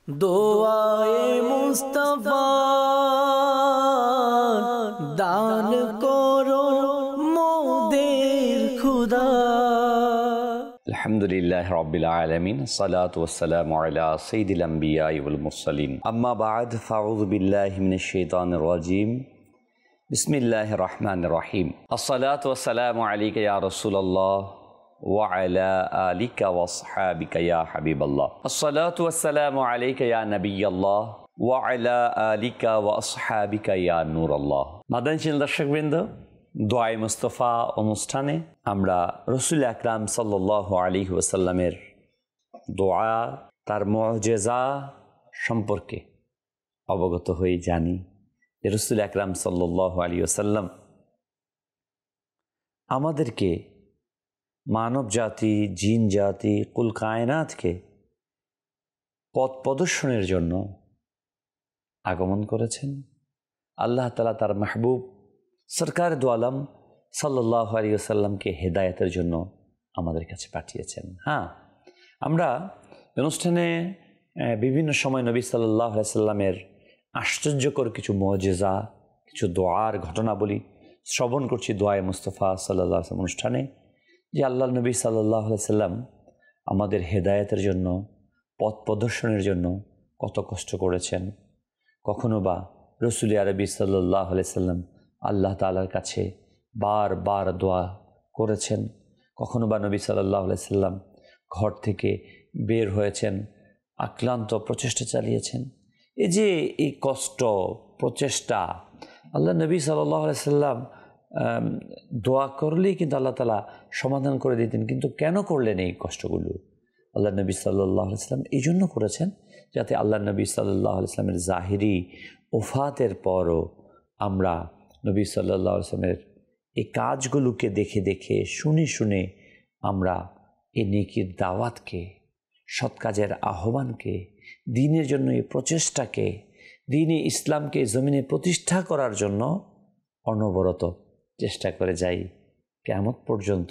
দোয়ায়ে মুস্তাফা দান করো মোদের খুদা। আলহামদুলিল্লাহ রাব্বিল আলামিন, আসসালাতু ওয়াসসালামু আলা সাইয়্যিদিল আমবিয়া ওয়াল মুরসালিন, আম্মা বা'দ, ফাউযু বিল্লাহি মিনাশ শাইতানির রাজীম। বিসমিল্লাহির রহমানির রহিম। আসসালাতু ওয়াসসালামু আলাইকা ইয়া রাসূলুল্লাহ ওয়া আলা আলিকা ওয়া আসহাবিকা ইয়া হাবিবাল্লাহ। আসসালাতু ওয়াসসালামু আলাইকা ইয়া নবিয়াল্লাহ ওয়া আলা আলিকা ওয়া আসহাবিকা ইয়া নূরাল্লাহ। মাদানী দর্শকবৃন্দ, দোয়ায়ে মুস্তাফা অনুষ্ঠানে আমরা রাসূল আকরাম সাল্লাল্লাহু আলাইহি ওয়াসাল্লামের দোয়া, তার মুআজিজা সম্পর্কে অবগত হয়ে জানি যে রাসূল আকরাম সাল্লাল্লাহু আলাইহি ওয়াসাল্লাম আমাদেরকে, মানব জাতি, জিন জাতি, কুল কায়নাতকে পথ প্রদর্শনের জন্য আগমন করেছেন। আল্লাহ তাআলা তার মাহবুব সরকার দু আলম সাল্লাল্লাহু আলাইহি ওয়াসাল্লামকে হেদায়েতের জন্য আমাদের কাছে পাঠিয়েছেন। আমরা অনুষ্ঠানে বিভিন্ন সময় নবী সাল্লাল্লাহু আলাইহি ওয়াসাল্লামের আশ্চর্যকর কিছু মুআজিজা, কিছু দোয়ার ঘটনাবলী শ্রবণ করছি দোয়ায়ে মুস্তাফা সাল্লাল্লাহু আলাইহি ওয়াসাল্লাম অনুষ্ঠানে, যে আল্লাহ নবী সাল্লাল্লাহু আলাইহি ওয়াসাল্লাম আমাদের হেদায়েতের জন্য, পথ প্রদর্শনের জন্য কত কষ্ট করেছেন। কখনো বা রসুল আরবি সাল্লাল্লাহু আলাইহি ওয়াসাল্লাম আল্লাহ তাআলার কাছে বারবার দোয়া করেছেন। কখনো বা নবী সাল্লাল্লাহু আলাইহি ওয়াসাল্লাম ঘর থেকে বের হয়েছেন, আক্লান্ত প্রচেষ্টা চালিয়েছেন। এই যে এই কষ্ট, প্রচেষ্টা, আল্লাহ নবী সাল্লাল্লাহু আলাইহি ওয়াসাল্লাম দোয়া করলেই কিন্তু আল্লাহ তাআলা সমাধান করে দিতেন। কিন্তু কেন করলেন এই কষ্টগুলো? আল্লাহ নবী সাল্লাল্লাহু আলাইহি ওয়াসাল্লাম এই জন্য করেছেন যাতে আল্লাহ নবী সাল্লাল্লাহু আলাইহি ওয়াসাল্লামের জাহিরি ওফাতের পরও আমরা নবী সাল্লাল্লাহু আলাইহি ওয়াসাল্লামের এই কাজগুলোকে দেখে দেখে, শুনে শুনে আমরা এই নেকির দাওয়াতকে, সৎ কাজের আহ্বানকে, দ্বীনের জন্য এই প্রচেষ্টাকে, দ্বীনে ইসলামকে জমিনে প্রতিষ্ঠা করার জন্য অনবরত চেষ্টা করে যাই। কিয়ামত পর্যন্ত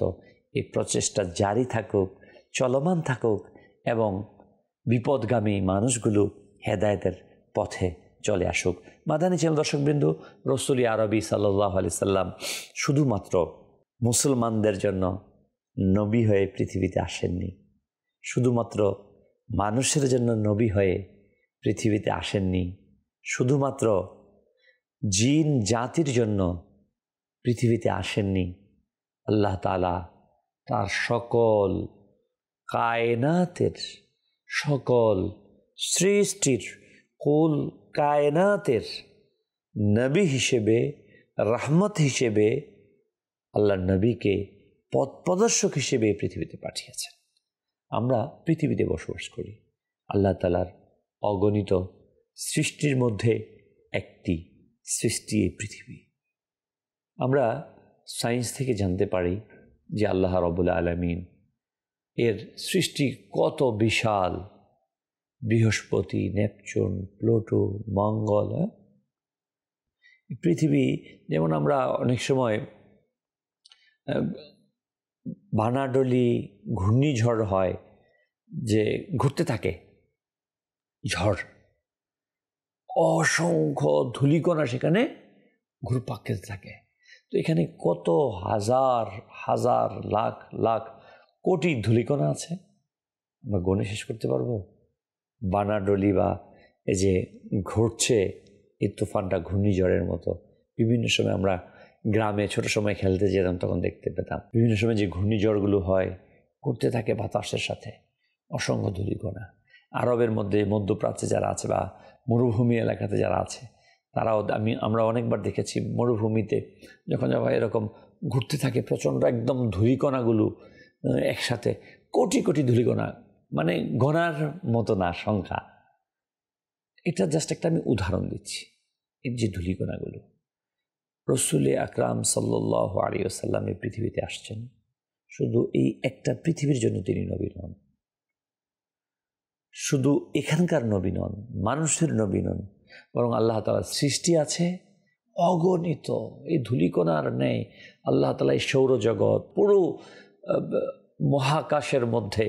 এই প্রচেষ্টা জারি থাকুক, চলমান থাকুক এবং বিপদগামী মানুষগুলো হেদায়েতের পথে চলে আসুক। মাদানী চ্যানেল দর্শকবৃন্দ, রাসূল আরবি সাল্লাল্লাহু আলাইহি সাল্লাম শুধুমাত্র মুসলমানদের জন্য নবী হয়ে পৃথিবীতে আসেননি, শুধুমাত্র মানুষের জন্য নবী হয়ে পৃথিবীতে আসেননি, শুধুমাত্র জিন জাতির জন্য পৃথিবীতে আসেননি। আল্লাহ তাআলা তার সকল কায়নাতের, সকল সৃষ্টির, কুল কায়নাতের নবী হিসেবে, রহমত হিসেবে আল্লাহ নবীকে পথ প্রদর্শক হিসেবে পৃথিবীতে পাঠিয়েছেন। আমরা পৃথিবীতে বসবাস করি, আল্লাহ তাআলার অগণিত সৃষ্টির মধ্যে একটি সৃষ্টি এই পৃথিবী। আমরা সায়েন্স থেকে জানতে পারি যে আল্লাহ রাব্বুল আলামিন এর সৃষ্টি কত বিশাল। বৃহস্পতি, নেপচুন, প্লুটো, মঙ্গল, পৃথিবী। যেমন আমরা অনেক সময় বানাডলি ঘূর্ণিঝড় হয়, যে ঘুরতে থাকে ঝড়, অসংখ্য ধূলিকণা সেখানে ঘুরপাক খেতে থাকে। তো এখানে কত হাজার হাজার, লাখ লাখ, কোটি ধূলিকণা আছে, আমরা গণে শেষ করতে পারবো? বানাডলি বা এই যে ঘুরছে এই তুফানটা ঘূর্ণিঝড়ের মতো। বিভিন্ন সময় আমরা গ্রামে ছোট সময় খেলতে যেতাম, তখন দেখতে পেতাম বিভিন্ন সময় যে ঘূর্ণিঝড়গুলো হয়, ঘুরতে থাকে বাতাসের সাথে, অসংখ্য ধূলিকণা। আরবের মধ্যে, মধ্যপ্রাচ্যে যারা আছে বা মরুভূমি এলাকাতে যারা আছে, তারাও আমরা অনেকবার দেখেছি মরুভূমিতে যখন এরকম ঘুরতে থাকে প্রচণ্ড একদম ধূলিকণাগুলো একসাথে, কোটি কোটি ধূলিকণা, মানে গণার মতো না সংখ্যা। এটা জাস্ট একটা আমি উদাহরণ দিচ্ছি। এই যে ধূলিকণাগুলো, রাসূল আকরাম সাল্লাল্লাহু আলাইহি ওয়াসাল্লাম এই পৃথিবীতে আসছেন শুধু এই একটা পৃথিবীর জন্য। তিনি নবী নন, শুধু এখানকার নবী নন, মানুষের নবী নন, বরং আল্লাহ তাআলার সৃষ্টি আছে অগণিত। এই ধূলিকণার নেই আল্লাহ তাআলা এই সৌরজগৎ, পুরো মহাকাশের মধ্যে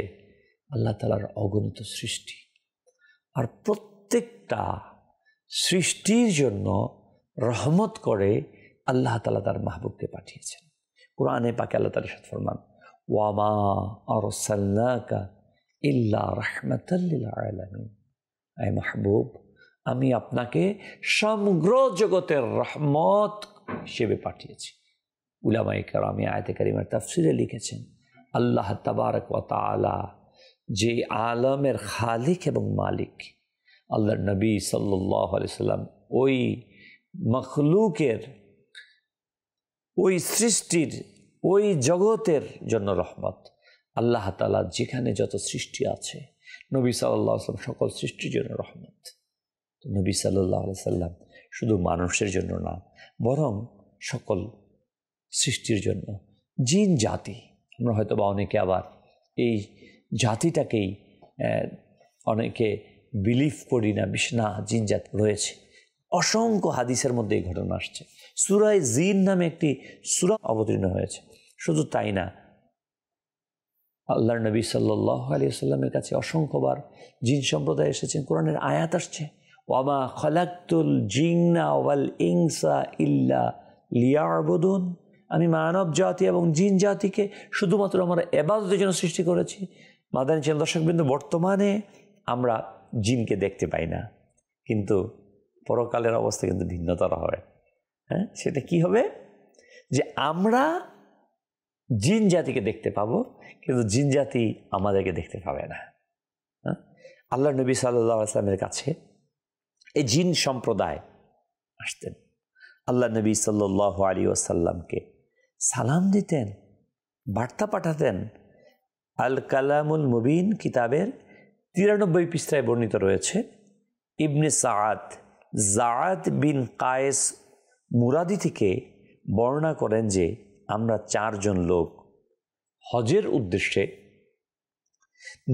আল্লাহ তাআলার অগণিত সৃষ্টি। আর প্রত্যেকটা সৃষ্টির জন্য রহমত করে আল্লাহ তাআলা তার মাহবুবকে পাঠিয়েছেন। কোরআনে পাকে আল্লাহ তাআলা ইরশাদ ফরমান, ওয়ামা আরসালনাকা ইল্লা রাহমাতাল লিল আলামিন। আয় মাহবুব, আমি আপনাকে সমগ্র জগতের রহমত হিসেবে পাঠিয়েছি। উলামায়ে কেরাম আয়াতে কারিমার তাফসিরে লিখেছেন, আল্লাহ তাবারক ওয়া তাআলা যে আলমের খালিক এবং মালিক, আল্লাহর নবী সাল্লাল্লাহু আলাইহি সাল্লাম ওই মখলুকের, ওই সৃষ্টির, ওই জগতের জন্য রহমত। আল্লাহ তাআলা যেখানে যত সৃষ্টি আছে, নবী সাল্লাল্লাহু আলাইহি সাল্লাম সকল সৃষ্টির জন্য রহমত। নবী সাল্লাল্লাহু আলাইহি সাল্লাম শুধু মানুষের জন্য না, বরং সকল সৃষ্টির জন্য। জিন জাতি, আমরা হয়তো বা অনেকে আবার এই জাতিটাকেই অনেকে বিলিভ করি না, না জিন জাতি রয়েছে। অসংখ্য হাদিসের মধ্যে এই ঘটনা আসছে। সূরা জিন নামে একটি সূরা অবতীর্ণ হয়েছে। শুধু তাই না, আল্লাহর নবী সাল্লাল্লাহু আলাইহি ওয়াসাল্লামের কাছে অসংখ্যবার জিন সম্প্রদায় এসেছেন। কোরআনের আয়াত আসছে, ওয়ামা খালাকতুল জিন্না ওয়াল ইনসা ইল্লা লিয়াবুদুন। আমি মানব জাতি এবং জিন জাতিকে শুধুমাত্র আমার ইবাদতের জন্য সৃষ্টি করেছি। মাদানী চ্যানেল দর্শকবৃন্দ, বর্তমানে আমরা জিনকে দেখতে পাই না, কিন্তু পরকালের অবস্থা কিন্তু ভিন্নতর হবে। হ্যাঁ, সেটা কি হবে? যে আমরা জিন জাতিকে দেখতে পাবো, কিন্তু জিন জাতি আমাদেরকে দেখতে পাবে না। হ্যাঁ, আল্লাহ নবী সাল্লাল্লাহু আলাইহি ওয়াসাল্লামের কাছে এই জিন সম্প্রদায় আসতেন। আল্লাহ নবী সাল্লাল্লাহু আলাইহি ওয়াসাল্লামকে সালাম দিতেন, বার্তা পাঠাতেন। আল কালামুল মুবিন কিতাবের 93 পৃষ্ঠায় বর্ণিত রয়েছে, ইবনে জাআদ বিন কায়েস মুরাদি থেকে বর্ণনা করেন যে আমরা 4 জন লোক হজের উদ্দেশ্যে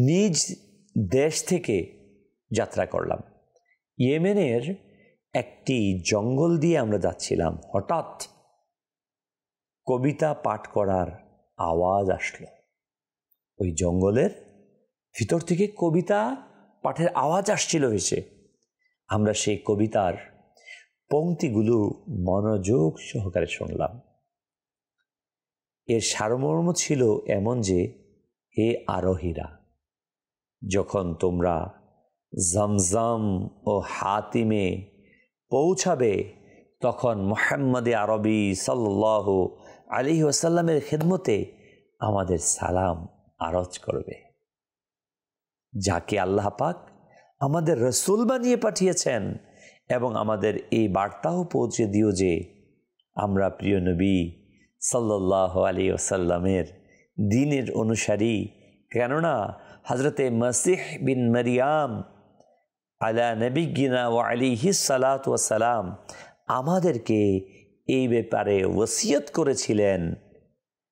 নিজ দেশ থেকে যাত্রা করলাম। ইয়েমেনের একটি জঙ্গল দিয়ে আমরা যাচ্ছিলাম। হঠাৎ কবিতা পাঠ করার আওয়াজ আসলো। ওই জঙ্গলের ভিতর থেকে কবিতা পাঠের আওয়াজ আসছিল ভেসে। আমরা সেই কবিতার পংক্তিগুলো মনোযোগ সহকারে শুনলাম। এর সারমর্ম ছিল এমন যে, হে আরোহীরা, যখন তোমরা জমজম ও হাতিমে পৌঁছাবে, তখন মুহাম্মদে আরবি সাল্লাল্লাহু আলাইহি ওয়াসাল্লামের খিদমতে আমাদের সালাম আরজ করবে, যাকে আল্লাহ পাক আমাদের রসুল বানিয়ে পাঠিয়েছেন। এবং আমাদের এই বার্তাও পৌঁছে দিও যে আমরা প্রিয় নবী সাল্লাল্লাহু আলাইহি ওয়াসাল্লামের দ্বীনের অনুসারী। কেননা হযরতে মসিহ বিন মারিয়াম আলা নবিয়িনা ওয়া আলাইহিস সালাতু ওয়াস সালাম আমাদেরকে এই ব্যাপারে ওসিয়ত করেছিলেন।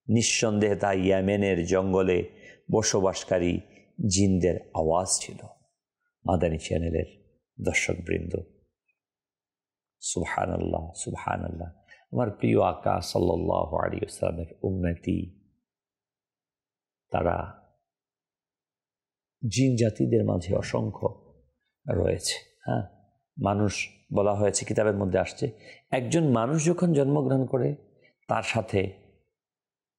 নিঃসন্দেহে তা ইয়েমেনের জঙ্গলে বসবাসকারী জিনদের আওয়াজ ছিল। মাদানী চ্যানেলের দর্শকবৃন্দ, সুবহানাল্লাহ, সুবহানাল্লাহ। আমার প্রিয় আকা সাল্লাল্লাহু আলাইহি ওয়াসাল্লামের উম্মতি, তারা জিন জাতিদের মাঝে অসংখ্য রয়েছে। হ্যাঁ, মানুষ বলা হয়েছে, কিতাবের মধ্যে আসছে, একজন মানুষ যখন জন্মগ্রহণ করে তার সাথে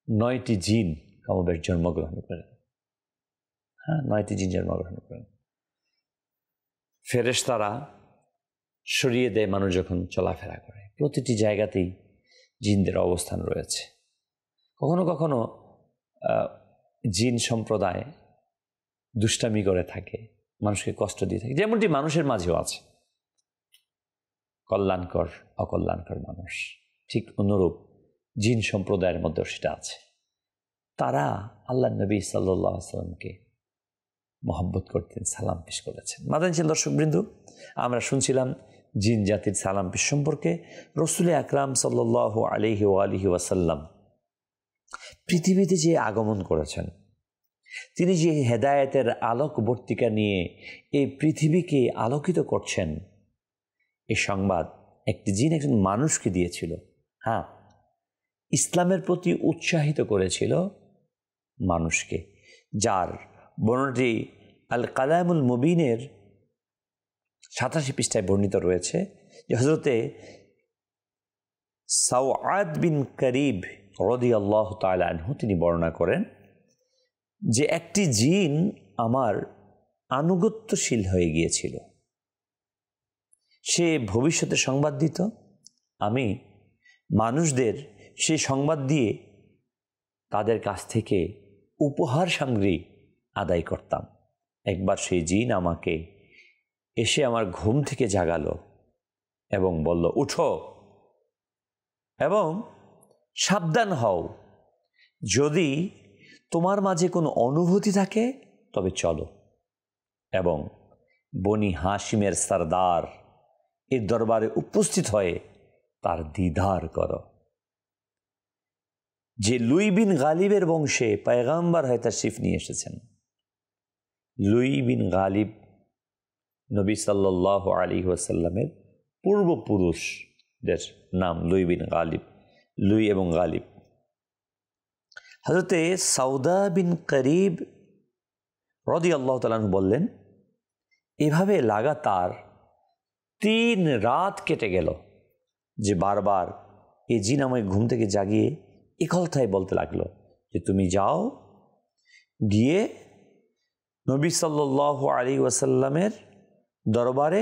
9টি জিন কমবেশ জন্মগ্রহণ করে। হ্যাঁ, 9টি জিন জন্মগ্রহণ করেন। ফেরেশতারা সরিয়ে দেয় মানুষ যখন চলাফেরা করে। প্রতিটি জায়গাতেই জিনদের অবস্থান রয়েছে। কখনো কখনো জিন সম্প্রদায় দুষ্টামি করে থাকে, মানুষকে কষ্ট দিয়ে থাকে, যেমনটি মানুষের মাঝেও আছে কল্যাণকর অকল্যাণকর মানুষ। ঠিক অনুরূপ জিন সম্প্রদায়ের মধ্যেও সেটা আছে। তারা আল্লাহ নবী সাল্লাল্লাহু আলাইহি ওয়াসাল্লামকে মহব্বত করতেন, সালাম পেশ করেছেন। মাদানী চ্যানেল দর্শকবৃন্দ, আমরা শুনছিলাম জিন জাতির সালাম পেশ সম্পর্কে। রসুল আকরাম সাল্লাল্লাহু আলাইহি ওয়া আলিহি ওয়াসাল্লাম পৃথিবীতে যে আগমন করেছেন, তিনি যে হেদায়েতের আলোক বর্তিকা নিয়ে এই পৃথিবীকে আলোকিত করছেন, এই সংবাদ একটি জিন একজন মানুষকে দিয়েছিল। হ্যাঁ, ইসলামের প্রতি উৎসাহিত করেছিল মানুষকে, যার বর্ণনাটি আল কালামুল মুবিনের 87 পৃষ্ঠায় বর্ণিত রয়েছে যে হযরতে সাওয়াদ বিন কারিব রাদিয়াল্লাহু তাআলা আনহু তিনি বর্ণনা করেন যে একটি জিন আমার আনুগত্যশীল হয়ে গিয়েছিল। সে ভবিষ্যতে সংবাদ দিত, আমি মানুষদের সেই সংবাদ দিয়ে তাদের কাছ থেকে উপহার সামগ্রী আদায় করতাম। একবার সেই জিন আমাকে এসে আমার ঘুম থেকে জাগালো এবং বলল, উঠো এবং সাবধান হও, যদি তোমার মাঝে কোনো অনুভূতি থাকে তবে চলো এবং বনি হাশিমের সরদার এর দরবারে উপস্থিত হয়ে তার দিদার করো। যে লুই বিন গালিবের বংশে পয়গম্বর হয়ে তাশরিফ নিয়ে এসেছেন। লুই বিন গালিব নবী সাল্লাল্লাহু আলাইহি ওয়াসাল্লামের পূর্বপুরুষদের নাম লুই বিন গালিব, লুই এবং গালিব। হযরতে সাউদা বিন করিব রাদিয়াল্লাহু তাআলা আনহু বললেন, এভাবে লাগাতার 3 রাত কেটে গেল যে বারবার এই জিন আমায় ঘুম থেকে জাগিয়ে এ কথাই বলতে লাগলো যে তুমি যাও, গিয়ে নবী সাল্লাল্লাহু আলাইহি ওয়াসাল্লামের দরবারে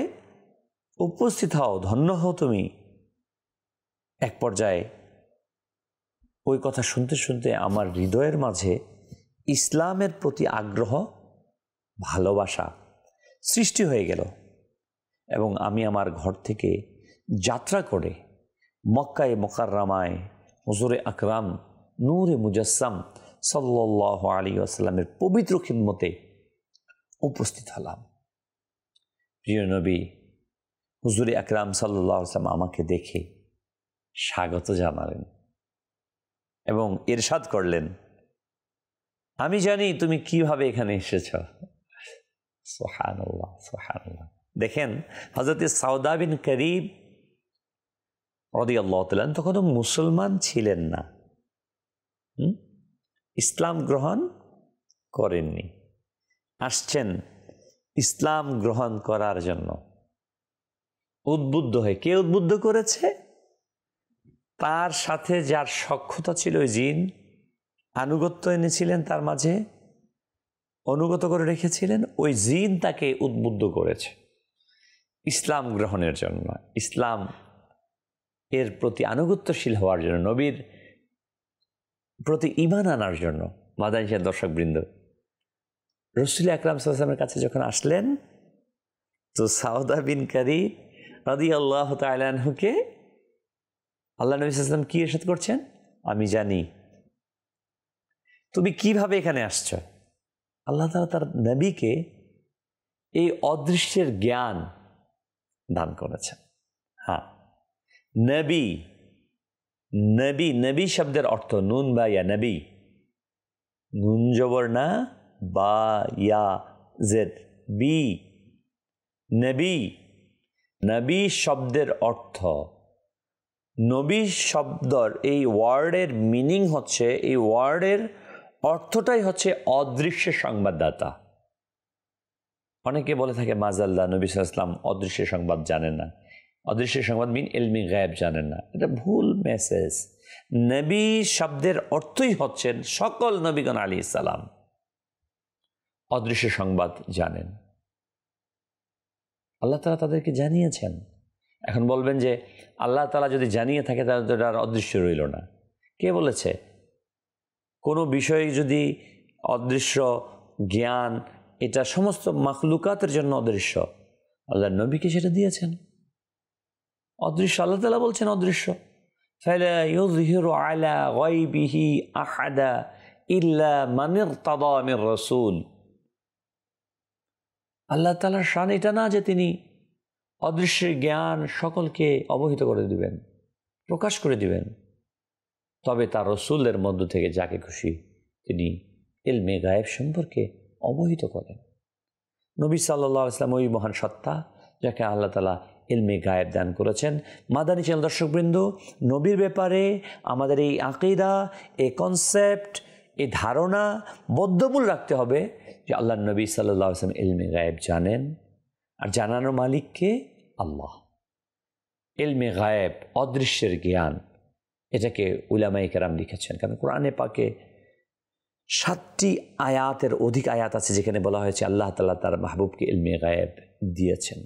উপস্থিত হও, ধন্য হও তুমি। এক পর্যায়ে ওই কথা শুনতে শুনতে আমার হৃদয়ের মাঝে ইসলামের প্রতি আগ্রহ, ভালোবাসা সৃষ্টি হয়ে গেল এবং আমি আমার ঘর থেকে যাত্রা করে মক্কায়ে মুকাররমায় হুজুরে আকরাম নূরে মুজাসসাম সাল্লাল্লাহু আলাইহি ওয়াসাল্লামের পবিত্র খিদমতে উপস্থিত হলাম। প্রিয় নবী হুজুরে আকরাম সাল্লাল্লাহু আলাইহি ওয়াসাল্লাম আমাকে দেখে স্বাগত জানালেন এবং ইরশাদ করলেন, আমি জানি তুমি কিভাবে এখানে এসেছ। সুবহানাল্লাহ, সুবহানাল্লাহ। দেখেন হযরত সাউদা বিন করিব রাদিয়াল্লাহু তাআলা তখনও মুসলমান ছিলেন না, ইসলাম গ্রহণ করেননি, আসছেন ইসলাম গ্রহণ করার জন্য উদ্বুদ্ধ হয়ে। কে উদ্বুদ্ধ করেছে? তার সাথে যার সখ্যতা ছিল ওই জিন, আনুগত্য এনেছিলেন, তার মাঝে অনুগত করে রেখেছিলেন, ওই জিন তাকে উদ্বুদ্ধ করেছে ইসলাম গ্রহণের জন্য, ইসলাম এর প্রতি আনুগত্যশীল হওয়ার জন্য, নবীর প্রতি ঈমান আনার জন্য। মাদানী দর্শকবৃন্দ, রাসূল আকরাম সাল্লাল্লাহু আলাইহি ওয়াসাল্লামের কাছে যখন আসলেন তো সাউদা বিন কারিব রাদিয়াল্লাহু তাআলা আনহুকে আল্লাহ নবী সাল্লাল্লাহু আলাইহি ওয়াসাল্লাম কি ইরশাদ করছেন, আমি জানি তুমি কিভাবে এখানে আসছো। আল্লাহ তাআলা তার নবীকে এই অদৃশ্যের জ্ঞান দান করেছেন। হ্যাঁ, নবী, নবী, নবী শব্দের অর্থ নুন বা ইয়া, নবী, নুন জবর না, বা ইয়া জেদ, বি, নবী। নবী শব্দের অর্থ, নবী শব্দের এই ওয়ার্ডের মিনিং হচ্ছে, এই ওয়ার্ডের অর্থটাই হচ্ছে অদৃশ্য সংবাদদাতা। অনেকে বলে থাকে মাজাল্লাহ নবী সাল্লাল্লাহু আলাইহি ওয়াসাল্লাম অদৃশ্য সংবাদ জানেন না, অদৃশ্য সংবাদ মিন ইলমি গায়েব জানেন না। এটা ভুল মেসেজ। নবী শব্দের অর্থই হচ্ছেন সকল নবীগণ আলাইহিস সালাম অদৃশ্য সংবাদ জানেন, আল্লাহ তাআলা তাদেরকে জানিয়েছেন। এখন বলবেন যে আল্লাহ তাআলা যদি জানিয়ে থাকে তাহলে তো এটা অদৃশ্য রইল না। কে বলেছে? কোনো বিষয় যদি অদৃশ্য জ্ঞান, এটা সমস্ত মাখলুকাতের জন্য অদৃশ্য, আল্লাহর নবীকে সেটা দিয়েছেন অদৃশ্য। আল্লাহ তাআলা বলছেন অদৃশ্য, ফালা ইউযহিরু আলা গায়বিহি আহাদা ইল্লা মান ইরতাদা মির রাসূল। আল্লাহ তাআলার শান এটা না যে তিনি অদৃশ্যের জ্ঞান সকলকে অবহিত করে দিবেন, প্রকাশ করে দিবেন, তবে তার রসুলের মধ্য থেকে যাকে খুশি তিনি ইলমে গায়েব সম্পর্কে অবহিত করেন। নবী সাল্লাল্লাহু আলাইহি ওয়াসাল্লাম ওই মহান সত্তা যাকে আল্লাহ তাআলা ইলমে গায়েব দান করেছেন। মাদানী চ্যানেল দর্শকবৃন্দ, নবীর ব্যাপারে আমাদের এই আকীদা, এই কনসেপ্ট, এই ধারণা বদ্ধমূল রাখতে হবে যে আল্লাহর নবী সাল্লাল্লাহু আলাইহি ওয়াসাল্লাম ইলমে গায়েব জানেন, আর জানানোর মালিককে আল্লাহ। ইলমে গায়েব, অদৃশ্যের জ্ঞান, এটাকে উলামায়ে কেরাম লিখেছেন। কারণ কোরআনে পাকে 7টি আয়াতের অধিক আয়াত আছে যেখানে বলা হয়েছে আল্লাহ তাআলা তার মাহবুবকে ইলমে গায়েব দিয়েছেন,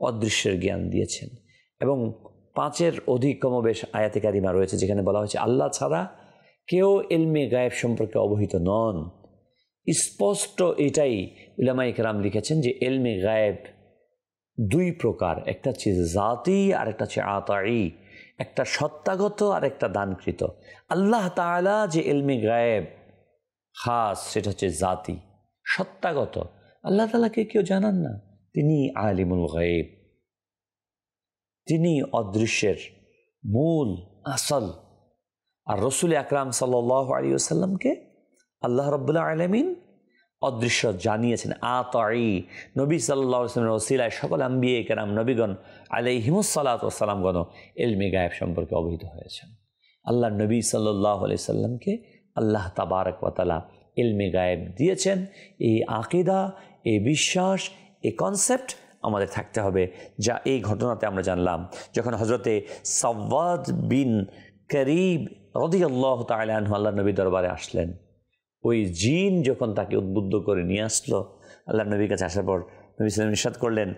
অদৃশ্যের জ্ঞান দিয়েছেন। এবং 5-এর অধিক কমবেশ আয়াতে কারিমা রয়েছে যেখানে বলা হয়েছে আল্লাহ ছাড়া কেউ ইলমে গায়েব সম্পর্কে অবহিত নন। স্পষ্ট এটাই উলামায়ে কেরাম লিখেছেন যে ইলমে গায়েব 2 প্রকার, একটা হচ্ছে জাতি আর একটা হচ্ছে আতাই, একটা সত্তাগত আর একটা দানকৃত। আল্লাহ তাআলা যে ইলমে গায়েব খাস, সেটা হচ্ছে জাতি, সত্তাগত। আল্লাহ তাআলাকে কেউ জানান না, তিনি আলিমুল গায়েব, তিনি অদৃশ্যের মূল আসল। আর রাসূল আকরাম সাল্লাল্লাহু আলাইহি ওয়াসাল্লামকে আল্লাহ রাব্বুল আলামিন অদৃশ্য জানিয়েছেন। আতাই, নবী সাল্লাল্লাহু আলাইহি ওয়াসাল্লামের ওসিলায় সকল আম্বিয়া কেরাম নবীগণ আলাইহিমুস সালাতু ওয়াস সালামগণ ইলমে গায়েব সম্পর্কে অবহিত হয়েছেন। আল্লাহ নবী সাল্লাল্লাহু আলাইহি সাল্লামকে আল্লাহ তাবারক ওয়া তাআলা ইলমে গায়েব দিয়েছেন। এই আকীদা, এই বিশ্বাস, এই কনসেপ্ট আমাদের থাকতে হবে। যা এই ঘটনাতে আমরা জানলাম, যখন হযরতে সাওয়াদ বিন করিব রাদিয়াল্লাহু তাআলা আনহু আল্লাহ নবীর দরবারে আসলেন, ওই জিন যখন তাকে উদ্বুদ্ধ করে নিয়ে আসলো, আল্লাহ নবীর কাছে আসার পর নবী সাল্লাল্লাহু আলাইহি ওয়াসাল্লাম ইরশাদ করলেন,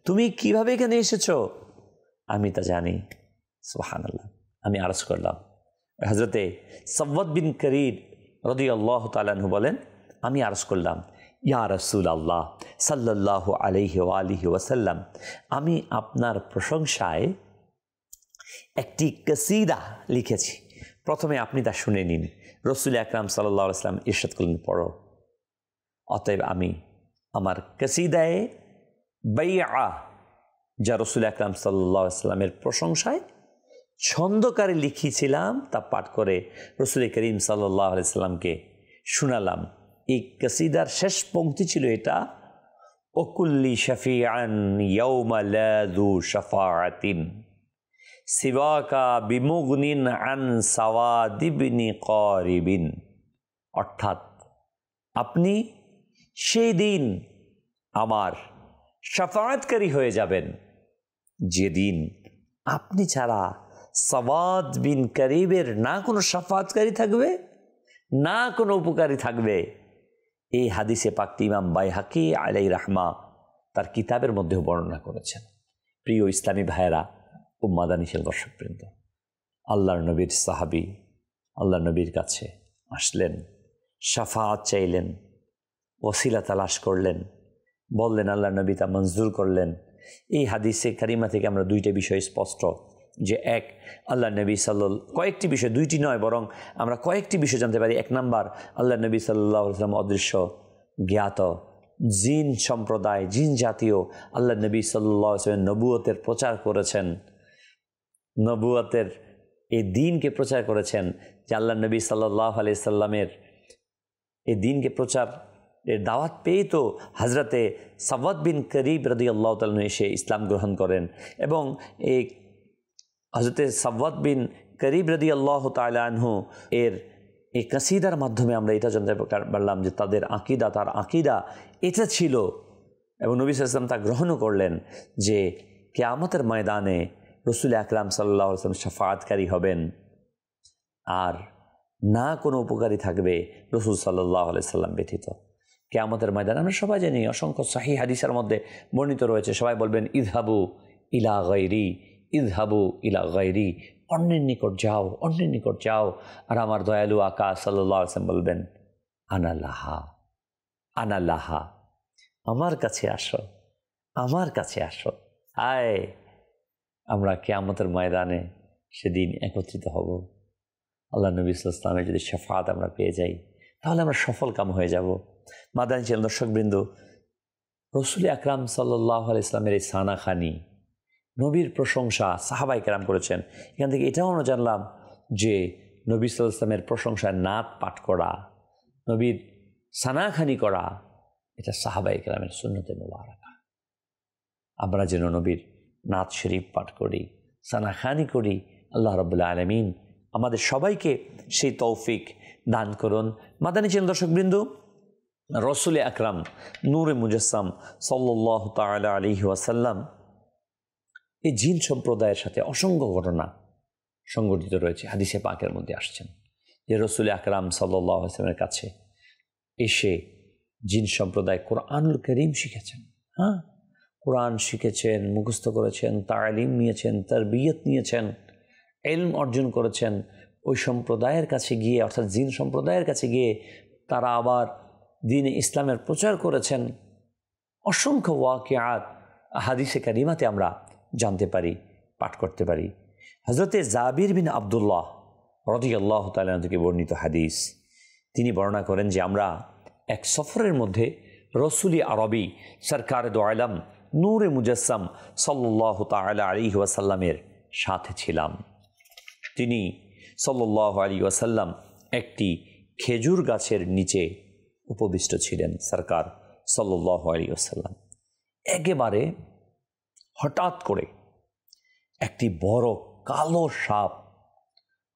তুমি কিভাবে এখানে এসেছো? আমি তা জানি। সুবহানাল্লাহ। আমি আরজ করলাম। হযরতে সাওয়াদ বিন করিব রাদিয়াল্লাহু তাআলা আনহু বলেন, আমি আরজ করলাম, ইয়া রাসূলুল্লাহ সাল্লাল্লাহু আলাইহি ওয়া আলিহি ওয়াসাল্লাম, আমি আপনার প্রশংসায় একটি কসিদা লিখেছি, প্রথমে আপনি তা শুনে নিন। রাসূল আকরাম সাল্লাল্লাহু আলাইহি ওয়াসাল্লাম ইরশাদ করলেন, পড়ো। অতএব আমি আমার কসিদায়ে বাইআ, যা রাসূল আকরাম সাল্লাল্লাহু আলাইহি ওয়াসাল্লামের প্রশংসায় ছন্দকারে লিখেছিলাম, তা পাঠ করে রাসূল করিম সাল্লাল্লাহু আলাইহি ওয়াসাল্লামকে শোনালাম। এই কসিদার শেষ পংক্তি ছিল এটা, ওকুল্লি শাফিআন ইয়াউমা লা যু শাফাআতিন সিওয়াকা বিমুগনিন আন সাওয়াদিবনি কারিবিন। অর্থাৎ আপনি সেই দিন আমার শাফাআতকারী হয়ে যাবেন, যেদিন আপনি ছাড়া সাওয়াদ বিন করিবের না কোনো শাফাআতকারী থাকবে, না কোনো উপকারী থাকবে। এই হাদিসে পাকটি ইমাম বাইহাকি আলাইহি রাহমা তার কিতাবের মধ্যেও বর্ণনা করেছেন। প্রিয় ইসলামী ভাইয়েরা ও মাদানিশীল দর্শকবৃন্দ, আল্লাহর নবীর সাহাবী আল্লাহর নবীর কাছে আসলেন, শাফাআত চাইলেন, ওসিলা তালাশ করলেন, বললেন, আল্লাহর নবী তা মঞ্জুর করলেন। এই হাদিসে কারিমা থেকে আমরা 2টা বিষয় স্পষ্ট, যে এক, আল্লাহ নবী কয়েকটি বিষয়, 2টি নয় বরং আমরা কয়েকটি বিষয় জানতে পারি। 1 নাম্বার, আল্লাহ নবী সাল্লাল্লাহু আলাইহি ওয়াসাল্লাম অদৃশ্য জ্ঞাত জিন সম্প্রদায়, জিন জাতীয় আল্লাহ নবী সাল্লাল্লাহু আলাইহি ওয়াসাল্লাম নবুয়তের প্রচার করেছেন, নবুয়তের এই দিনকে প্রচার করেছেন, যে আল্লাহ নবী সাল্লাল্লাহু আলাইহি সাল্লামের এই দিনকে প্রচার এর দাওয়াত পেয়ে তো হযরতে সাওয়াদ বিন করিব রাদিয়াল্লাহু তাআলা এসে ইসলাম গ্রহণ করেন। এবং এই হযরতে সাওয়াদ বিন করিব রাদিয়াল্লাহু তাআলা আনহু এর এই কসিদার মাধ্যমে আমরা এটা জানতে পারলাম যে তাদের আকীদা, তার আকীদা এটা ছিল, এবং নবী সাল্লাল্লাহু আলাইহি ওয়াসাল্লাম তা গ্রহণও করলেন, যে কিয়ামতের ময়দানে রাসূল আকরাম সাল্লাল্লাহু আলাইহি ওয়াসাল্লাম শাফাআতকারী হবেন, আর না কোনো উপকারী থাকবে রাসূল সাল্লাল্লাহু আলাইহি ওয়াসাল্লাম ব্যতীত। কিয়ামতের ময়দানে আমরা সবাই জানি, অসংখ্য সহিহ হাদিসের মধ্যে বর্ণিত রয়েছে, সবাই বলবেন, ইযহাবু ইলা গায়রি, ইযহাবু ইলা গায়রি, অন্যের নিকট যাও, অন্যের নিকট যাও। আর আমার দয়ালু আকা সাল্লাল্লাহু আলাইহি ওয়াসাল্লাম বলবেন, আনা লাহা, আনা লাহা, আমার কাছে আসো, আমার কাছে আসো। আয়, আমরা কিয়ামতের ময়দানে সেদিন একত্রিত হব। আল্লাহ নবী সাল্লাল্লাহু আলাইহি ওয়াসাল্লামের যদি শাফাআত আমরা পেয়ে যাই, তাহলে আমরা সফল কাম হয়ে যাব। মাদানী চ্যানেল দর্শকবৃন্দ, রাসূল আকরাম সাল্লাল্লাহু আলাইহি ওয়াসাল্লামের এই সানাখানি, নবীর প্রশংসা সাহাবায়ে কেরাম করেছেন। এখান থেকে এটাও আমরা জানলাম যে নবী সাল্লাল্লাহু আলাইহি ওয়াসাল্লামের প্রশংসায় নাত পাঠ করা, নবীর সানাখানি করা, এটা সাহাবায়ে কেরামের সুন্নতে মুবারাকা। আমরা যেন নবীর নাত শরীফ পাঠ করি, সানাখানি করি। আল্লাহ রাব্বুল আলামিন আমাদের সবাইকে সেই তৌফিক দান করুন। মাদানী চ্যানেল দর্শকবৃন্দ, রসুল আকরাম নূরে মুজাসসাম সাল্লাল্লাহু তাআলা আলাইহি ওয়াসাল্লাম এই জিন সম্প্রদায়ের সাথে অসংখ্য ঘটনা সংঘটিত রয়েছে। হাদিসে পাকের মধ্যে আসছেন যে রসুল আকরাম সাল্লাল্লাহু আলাইহি ওয়াসাল্লামের কাছে এসে জিন সম্প্রদায় কোরআনুল কারীম শিখেছেন। হ্যাঁ, কোরআন শিখেছেন, মুখস্থ করেছেন, তালিম নিয়েছেন, তারবিয়ত নিয়েছেন, ইলম অর্জন করেছেন। ওই সম্প্রদায়ের কাছে গিয়ে, অর্থাৎ জিন সম্প্রদায়ের কাছে গিয়ে তারা আবার দ্বীন ইসলামের প্রচার করেছেন। অসংখ্য ওয়াকিয়াত হাদিসে কারিমাতে আমরা জানতে পারি, পাঠ করতে পারি। হযরতে জাবির বিন আব্দুল্লাহ রাদিয়াল্লাহু তাআলা থেকে বর্ণিত হাদিস, তিনি বর্ণনা করেন যে আমরা এক সফরের মধ্যে রসুলি আরবি সরকারে দো আলম নূরে মুজাসসাম সাল্লাল্লাহু তাআলা আলাইহি ওয়াসাল্লামের সাথে ছিলাম। তিনি সাল্লাল্লাহু আলাইহি ওয়াসাল্লাম একটি খেজুর গাছের নিচে উপবিষ্ট ছিলেন। সরকার সাল্লাল্লাহু আলাইহি ওয়াসাল্লাম একেবারে হঠাৎ করে একটি বড় কালো সাপ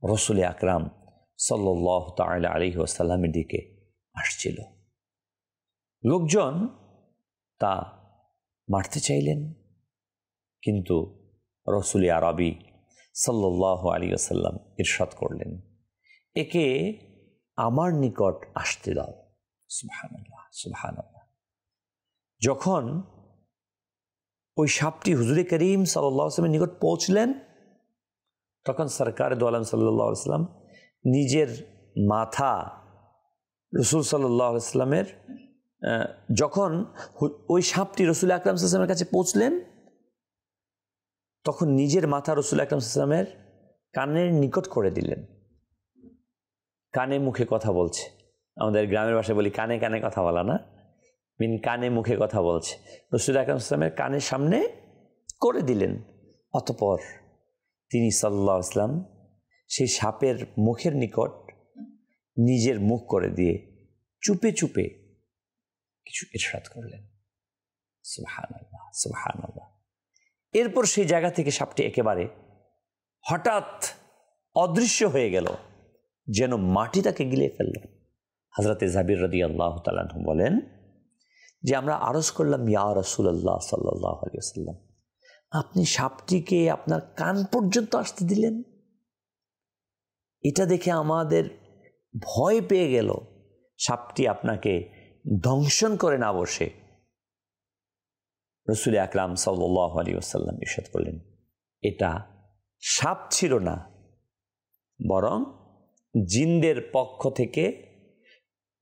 রসুল আকরাম সাল্লাল্লাহু তাআলা আলাইহি ওয়াসাল্লামের দিকে আসছিল। লোকজন তা মারতে চাইলেন, কিন্তু রসুল আরবি সাল্লাল্লাহু আলাইহি ওয়াসাল্লাম ইরশাদ করলেন, একে আমার নিকট আসতে দাও। সুবহানাল্লাহ, সুবহানাল্লাহ। যখন ওই সাপটি হুজুরে করিম সাল্লাল্লাহু আলাইহি ওয়াসাল্লামের নিকট পৌঁছলেন, তখন সরকার দো আলম সাল্লাল্লাহু আলাইহি ওয়াসাল্লাম নিজের মাথা রসুল সাল্লাল্লাহু আলাইহি ওয়াসাল্লামের, যখন ওই সাপটি রসুল আকরাম সাল্লাল্লাহু আলাইহি ওয়াসাল্লামের কাছে পৌঁছলেন, তখন নিজের মাথা রসুল আকরাম সাল্লাল্লাহু আলাইহি ওয়াসাল্লামের কানের নিকট করে দিলেন। কানে মুখে কথা বলছে, আমাদের গ্রামের ভাষায় বলি কানে কানে কথা বলা না, মিন কানে মুখে কথা বলছে। রসুল আকরাম সাল্লাল্লাহু আলাইহি ওয়াসাল্লামের কানের সামনে করে দিলেন। অতঃপর তিনি সাল্লাল্লাহু আলাইহি ওয়াসাল্লাম সেই সাপের মুখের নিকট নিজের মুখ করে দিয়ে চুপে চুপে কিছু ইরশাদ করলেন। সুবহানাল্লাহ, সুবহানাল্লাহ। এরপর সেই জায়গা থেকে সাপটি একেবারে হঠাৎ অদৃশ্য হয়ে গেল, যেন মাটি তাকে গিলে ফেলল। হযরতে জাবির রাদিয়াল্লাহু তাআলা আনহু বলেন যে আমরা আরজ করলাম, ইয়া রাসূলুল্লাহ সাল্লাল্লাহু আলাইহি ওয়াসাল্লাম, আপনি সাপটিকে আপনার কান পর্যন্ত আসতে দিলেন। এটা দেখে আমাদের ভয় পেয়ে গেল, সাপটি আপনাকে দংশন করে না বসে। রসুল আকরাম সাল্লাল্লাহু আলাইহি ওয়াসাল্লাম ইরশাদ করলেন, এটা সাপ ছিল না, বরং জিনদের পক্ষ থেকে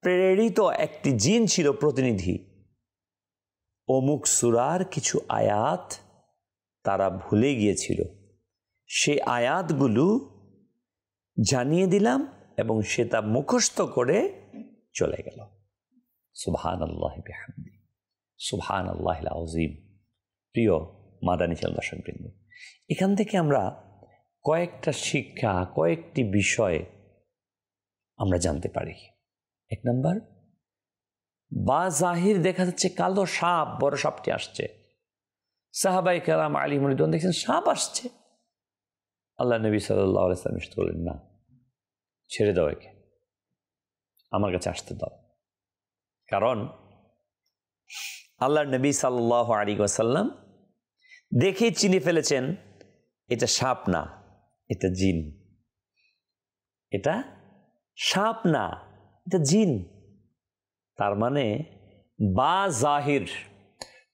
প্রেরিত একটি জিন ছিল প্রতিনিধি। অমুক সূরার কিছু আয়াত তারা ভুলে গিয়েছিল, সেই আয়াতগুলো জানিয়ে দিলাম এবং সে তা মুখস্থ করে চলে গেল। সুবহানাল্লাহ বিহামদি, সুবহানাল্লাহিল আযীম। প্রিয় মাদানী চ্যানেল দর্শকবৃন্দ, এখান থেকে আমরা কয়েকটা শিক্ষা, কয়েকটি বিষয় আমরা জানতে পারি। এক নম্বর, বা জাহির দেখা যাচ্ছে কালো সাপ, বড় সাপটি আসছে। সাহাবায়ে কেরাম আলিমুল রিদওয়ান দেখছেন সাপ আসছে, আল্লাহ নবী সাল্লাল্লাহু আলাইহি ওয়াসাল্লাম ইরশাদ করলেন, না, ছেড়ে দাও, একে আমার কাছে আসতে দাও। কারণ আল্লাহর নবী সাল্লাল্লাহু আলাইহি ওয়াসাল্লাম দেখেই চিনে ফেলেছেন এটা সাপ না, এটা জিন। এটা সাপ না, এটা জিন। তার মানে বা জাহির,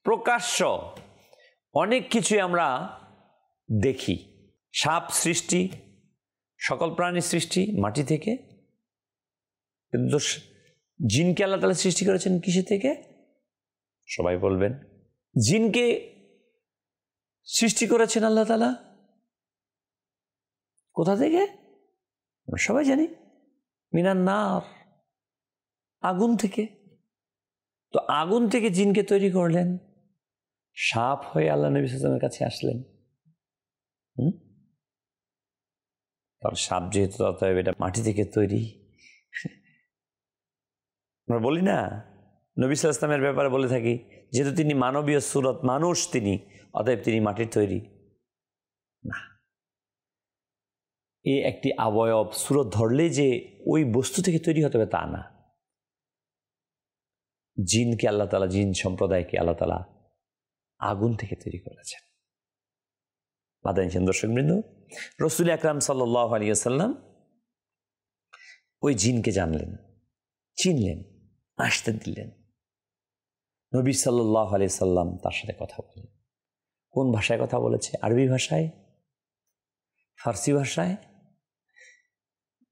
প্রকাশ্য অনেক কিছুই আমরা দেখি। সাপ সৃষ্টি, সকল প্রাণী সৃষ্টি মাটি থেকে, কিন্তু জিনকে আল্লাহ তাআলা সৃষ্টি করেছেন কিসে থেকে? সবাই বলবেন, জিনকে সৃষ্টি করেছেন আল্লাহ তাআলা কোথা থেকে? আমরা সবাই জানি, মিনান নার, আগুন থেকে। তো আগুন থেকে জিনকে তৈরি করলেন, সাপ হয়ে আল্লাহ নবী সাল্লাল্লাহু আলাইহি ওয়াসাল্লামের কাছে আসলেন। কারণ সাপ যেহেতু অতএব এটা মাটি থেকে তৈরি। আমরা বলি না, নবী সাল্লাল্লাহু আলাইহি ওয়াসাল্লামের ব্যাপারে বলে থাকি, যেহেতু তিনি মানবীয় সুরত, মানুষ তিনি, অতএব তিনি মাটির তৈরি না। এই একটি অবয়ব সুরত ধরলে যে ওই বস্তু থেকে তৈরি হতে হবে তা না। জিনকে আল্লাহ তাআলা, জিন সম্প্রদায়কে আল্লাহ তাআলা আগুন থেকে তৈরি করেছেন। মাদানী দর্শকবৃন্দ, রাসূল আকরাম সাল্লাল্লাহু আলাইহি ওয়াসাল্লাম ওই জিনকে জানলেন, চিনলেন, আসতে দিলেন। নবী সাল্লাল্লাহু আলাইহি সাল্লাম তার সাথে কথা বললেন। কোন ভাষায় কথা বলেছে? আরবি ভাষায়, ফার্সি ভাষায়,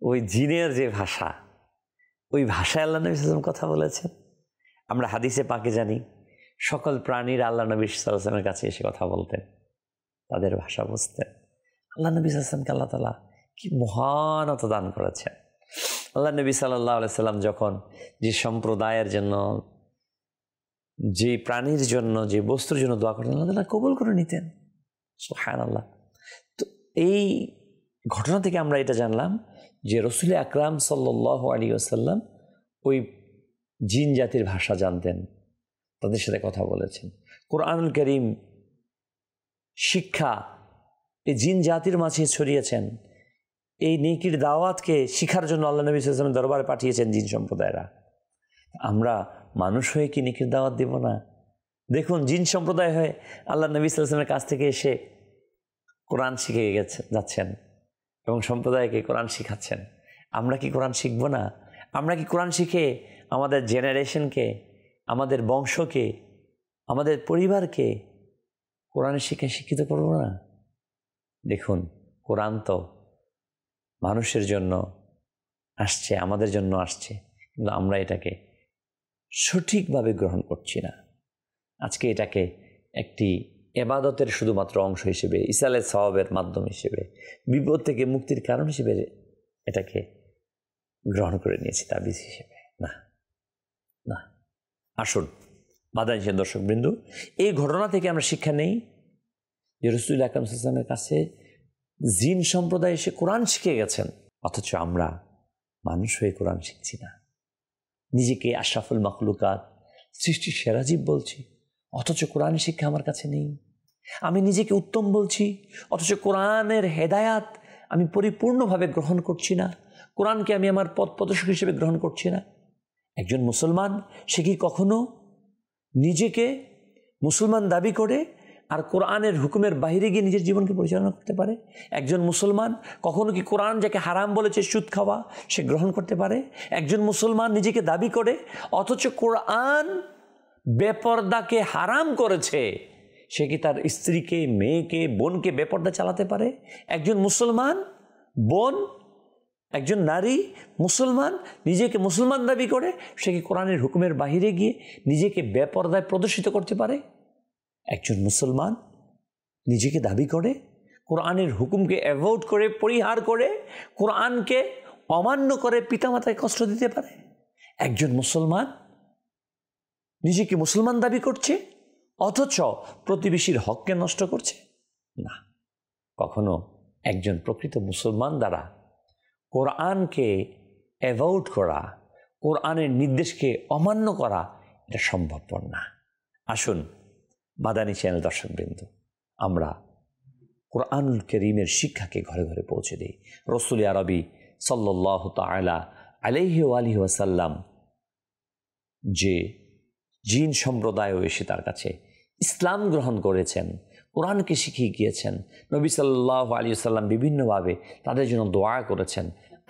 ওই জিনের যে ভাষা, ওই ভাষায় আল্লাহ নবী সাল্লাল্লাহু আলাইহি ওয়াসাল্লাম কথা বলেছেন। আমরা হাদিসে পাকে জানি সকল প্রাণীরা আল্লাহ নবী সাল্লাল্লাহু আলাইহি ওয়াসাল্লামের কাছে এসে কথা বলতেন, তাদের ভাষা বুঝতেন। আল্লাহ নবী সাল্লাল্লাহু আলাইহি ওয়াসাল্লামকে আল্লাহ তাআলা কি মহানতা দান করেছেন। আল্লাহ নবী সাল্লাল্লাহু আলাইহি ওয়াসাল্লাম যখন যে সম্প্রদায়ের জন্য, যে প্রাণীর জন্য, যে বস্তুর জন্য দোয়া করতেন, আল্লাহ তাআলা কবুল করে নিতেন। সুবহানাল্লাহ। তো এই ঘটনা থেকে আমরা এটা জানলাম যে রাসূল আকরাম সাল্লাল্লাহু আলাইহি ওয়াসাল্লাম ওই জিন জাতির ভাষা জানতেন, তাদের সাথে কথা বলেছেন। কোরআনুল কারীম শিক্ষা এই জিন জাতির মাঝে ছড়িয়েছেন। এই নেকির দাওয়াতকে শিখার জন্য আল্লাহ নবী সাল্লাল্লাহু আলাইহি ওয়াসাল্লামের দরবারে পাঠিয়েছেন জিন সম্প্রদায়রা। আমরা মানুষ হয়ে কি নেকির দাওয়াত দেব না? দেখুন, জিন সম্প্রদায় হয়ে আল্লাহ নবী সাল্লাল্লাহু আলাইহি ওয়াসাল্লামের কাছ থেকে এসে কোরআন শিখে যাচ্ছেন এবং সম্প্রদায়কে কোরআন শিখাচ্ছেন। আমরা কি কোরআন শিখব না? আমরা কি কোরআন শিখে আমাদের জেনারেশনকে, আমাদের বংশকে, আমাদের পরিবারকে কোরআনের শিক্ষায় শিক্ষিত করব না? দেখুন, কোরআন তো মানুষের জন্য আসছে, আমাদের জন্য আসছে, কিন্তু আমরা এটাকে সঠিকভাবে গ্রহণ করছি না। আজকে এটাকে একটি ইবাদতের শুধুমাত্র অংশ হিসেবে, ইসালের সওয়াবের মাধ্যম হিসেবে, বিপদ থেকে মুক্তির কারণ হিসেবে এটাকে গ্রহণ করে নিয়েছি তাবিজ হিসেবে। না না, আসুন মাদানী দর্শকবৃন্দ, এই ঘটনা থেকে আমরা শিক্ষা নেই যে রাসূল আকরাম সাল্লাল্লাহু আলাইহি ওয়াসাল্লামের কাছে জিন সম্প্রদায় এসে কোরআন শিখে গেছেন, অথচ আমরা মানুষ হয়ে কোরআন শিখছি না। নিজেকে আশরাফুল মাখলুকাত, সৃষ্টির সেরা জীব বলছি, অথচ কোরআন শিক্ষা আমার কাছে নেই। আমি নিজেকে উত্তম বলছি, অথচ কোরআনের হেদায়াত আমি পরিপূর্ণভাবে গ্রহণ করছি না। কোরআনকে আমি আমার পথ প্রদর্শক হিসেবে গ্রহণ করছি না। একজন মুসলমান সে কি কখনো নিজেকে মুসলমান দাবি করে আর কোরআনের হুকুমের বাইরে গিয়ে নিজের জীবনকে পরিচালনা করতে পারে? একজন মুসলমান কখনো কি কোরআন যাকে হারাম বলেছে সুদ খাওয়া সে গ্রহণ করতে পারে? একজন মুসলমান নিজেকে দাবি করে অথচ কোরআন বেপর্দাকে হারাম করেছে, সে কি তার স্ত্রীকে, মেয়েকে, বোনকে বেপর্দা চালাতে পারে? একজন মুসলমান বোন, একজন নারী মুসলমান নিজেকে মুসলমান দাবি করে সে কি কোরআনের হুকুমের বাইরে গিয়ে নিজেকে বেপর্দায় প্রদর্শিত করতে পারে? একজন মুসলমান নিজেকে দাবি করে কোরআনের হুকুমকে অ্যাভয়েড করে, পরিহার করে, কোরআনকে অমান্য করে পিতামাতায় কষ্ট দিতে পারে? একজন মুসলমান নিজেকে মুসলমান দাবি করছে অথচ প্রতিবেশীর হককে নষ্ট করছে? না, কখনো একজন প্রকৃত মুসলমান দ্বারা কোরআনকে অ্যাভয়েড করা, কোরআনের নির্দেশকে অমান্য করা এটা সম্ভবপর না। আসুন মাদানী চ্যানেল দর্শকবৃন্দ, আমরা কোরআনুল কারীমের শিক্ষাকে ঘরে ঘরে পৌঁছে দিই। রাসূল আরবি সাল্লাল্লাহু তাআলা আলাইহি ওয়া আলিহি ওয়াসাল্লাম যে জিন সম্প্রদায়ও এসে তার কাছে ইসলাম গ্রহণ করেছেন, কোরআনকে শিখিয়ে গিয়েছেন, নবী সাল্লাল্লাহু আলাইহি ওয়াসাল্লাম বিভিন্নভাবে তাদের জন্য দোয়া করেছেন।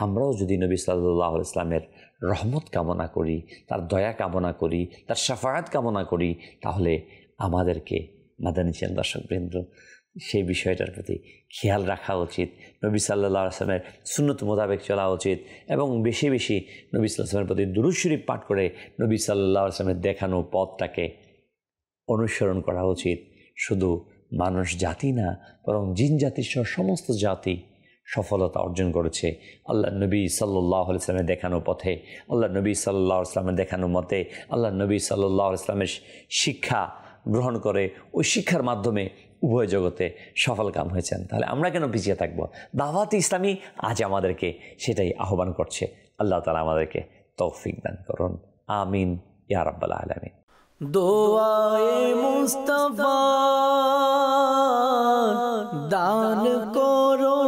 আমরাও যদি নবী সাল্লাল্লাহু আলাইহি ওয়াসাল্লামের রহমত কামনা করি, তার দয়া কামনা করি, তার শাফায়াত কামনা করি, তাহলে আমাদেরকে মাদানী চ্যানেল দর্শকবৃন্দ সেই বিষয়টার প্রতি খেয়াল রাখা উচিত। নবী সাল্লাল্লাহু আলাইহি ওয়াসাল্লামের সুন্নত মোতাবেক চলা উচিত এবং বেশি বেশি নবী সাল্লাল্লাহু আলাইহি ওয়াসাল্লামের প্রতি দুরূদ শরীফ পাঠ করে নবী সাল্লাল্লাহু আলাইহি ওয়াসাল্লামের দেখানো পথটাকে অনুসরণ করা উচিত। শুধু মানুষ জাতি না, বরং জিন জাতির সহ সমস্ত জাতি সফলতা অর্জন করেছে আল্লাহ নবী সাল্লাল্লাহু আলাইহি ওয়াসাল্লামের দেখানো পথে, আল্লাহ নবী সাল্লাল্লাহু আলাইহি ওয়াসাল্লামের দেখানো মতে, আল্লাহ নবী সাল্লাল্লাহু আলাইহি ওয়াসাল্লামের শিক্ষা গ্রহণ করে ওই শিক্ষার মাধ্যমে উভয় জগতে সফল কাম হয়েছেন। তাহলে আমরা কেন পিছিয়ে থাকব? দাওয়াত ইসলামী আজ আমাদেরকে সেটাই আহ্বান করছে। আল্লাহ তাআলা আমাদেরকে তৌফিক দান করুন, আমিন ইয়া রাব্বাল আলামিন। দোয়ায়ে মুস্তাফা দান করো